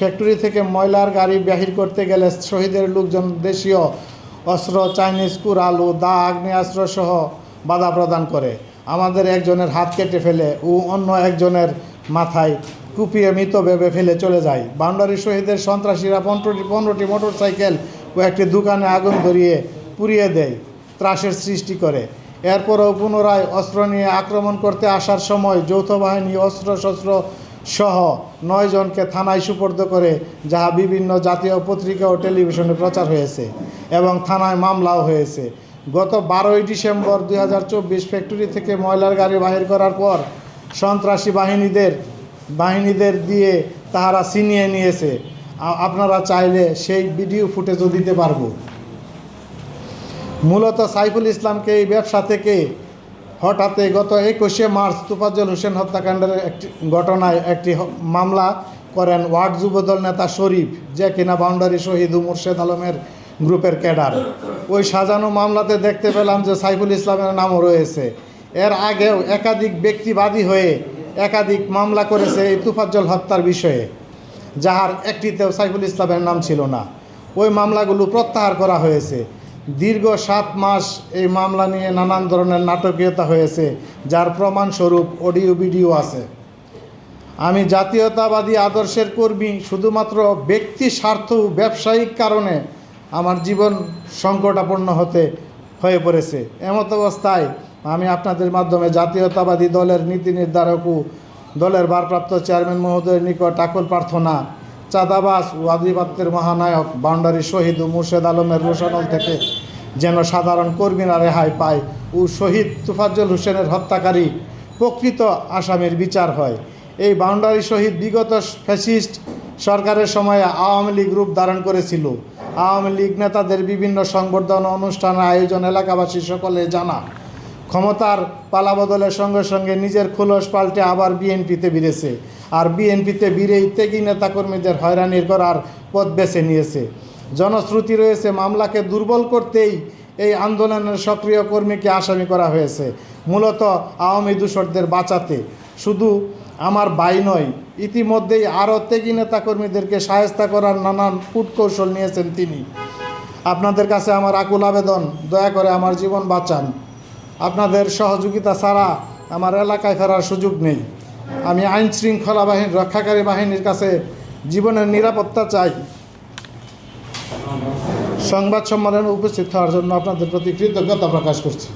Factory থেকে ময়লার গাড়ি বাহির করতে গেলে শহীদের লোকজন দেশীয় অস্ত্র, চাইনিজ কুড়ালু, দা, আগ্নেয়াস্ত্র সহ বাধা প্রদান করে। আমাদের একজনের হাত কেটে ফেলে ও অন্য একজনের মাথায় কুপিয়ে মৃত ভেবে ফেলে চলে যায়। বাউন্ডারি শহীদের সন্ত্রাসীরা 15টি মোটরসাইকেল ও একটি দোকানে আগুন ধরিয়ে পুড়িয়ে দেয়, ত্রাসের সৃষ্টি করে। এরপরও পুনরায় অস্ত্র নিয়ে আক্রমণ করতে আসার সময় যৌথ বাহিনী অস্ত্রশস্ত্র সহ 9 জনকে থানায় সুপর্দ করে, যাহা বিভিন্ন জাতীয় পত্রিকা ও টেলিভিশনে প্রচার হয়েছে এবং থানায় মামলাও হয়েছে। গত 12ই ডিসেম্বর 2024 ফ্যাক্টরি থেকে ময়লার গাড়ি বাহির করার পর সন্ত্রাসী বাহিনীদের দিয়ে তাহারা ছিনিয়ে নিয়েছে। আপনারা চাইলে সেই ভিডিও ফুটেজও দিতে পারবো। মূলত সাইফুল ইসলামকে এই ব্যবসা থেকে হঠাৎ গত 21শে মার্চ তোফাজ্জল হোসেন হত্যাকাণ্ডের একটি ঘটনায় একটি মামলা করেন ওয়ার্ড যুবদল নেতা শরীফ, যে কিনা বাউন্ডারি শহীদ ও মুর্শেদ আলমের গ্রুপের ক্যাডার। ওই সাজানো মামলাতে দেখতে পেলাম যে সাইফুল ইসলামের নামও রয়েছে। এর আগেও একাধিক ব্যক্তিবাদী হয়ে একাধিক মামলা করেছে এই তোফাজ্জল হত্যার বিষয়ে, যাহার একটিতেও সাইফুল ইসলামের নাম ছিল না। ওই মামলাগুলো প্রত্যাহার করা হয়েছে। দীর্ঘ 7 মাস এই মামলা নিয়ে নানান ধরনের নাটকীয়তা হয়েছে, যার প্রমাণস্বরূপ অডিও ভিডিও আছে। আমি জাতীয়তাবাদী আদর্শের কর্মী, শুধুমাত্র ব্যক্তি স্বার্থ ও ব্যবসায়িক কারণে আমার জীবন সংকটাপন্ন হয়ে পড়েছে। এমত অবস্থায় আমি আপনাদের মাধ্যমে জাতীয়তাবাদী দলের নীতি নির্ধারক ও দলের ভারপ্রাপ্ত চেয়ারম্যান মহোদয়ের নিকট আকুল প্রার্থনা, চাঁদাবাজ ও আধিপত্যের মহানায়ক বাউন্ডারি শহীদ ও মুর্শেদ আলমের রোশানল থেকে যেন সাধারণ কর্মীরা রেহাই পায় ও শহীদ তোফাজ্জল হোসেনের হত্যাকারী প্রকৃত আসামির বিচার হয়। এই বাউন্ডারি শহীদ বিগত ফ্যাসিস্ট সরকারের সময়ে আওয়ামী লীগ রূপ ধারণ করেছিল। আওয়ামী লীগ নেতাদের বিভিন্ন সংবর্ধনা অনুষ্ঠানের আয়োজন এলাকাবাসী সকলে জানা। ক্ষমতার পালাবদলের সঙ্গে সঙ্গে নিজের খোলস পাল্টে আবার বিএনপিতে ভিড়েছে, আর বিএনপিতে ভিড়েই ত্যাগী নেতাকর্মীদের হয়রানির করার পথ বেছে নিয়েছে। জনশ্রুতি রয়েছে মামলাকে দুর্বল করতেই এই আন্দোলনের সক্রিয় কর্মীকে আসামি করা হয়েছে, মূলত আওয়ামী দূষরদের বাঁচাতে। শুধু আমার ভাই নয়, ইতিমধ্যেই আরও ত্যাগী নেতাকর্মীদেরকে শায়েস্তা করার নানান কূটকৌশল নিয়েছেন তিনি। আপনাদের কাছে আমার আকুল আবেদন, দয়া করে আমার জীবন বাঁচান। আপনাদের সহযোগিতা ছাড়া আমার এলাকায় ফেরার সুযোগ নেই। আমি আইন শৃঙ্খলা রক্ষাকারী বাহিনীর কাছে জীবনের নিরাপত্তা চাই। সংবাদ সম্মেলনে উপস্থিত হওয়ার জন্য আপনাদের প্রতি কৃতজ্ঞতা প্রকাশ করছি।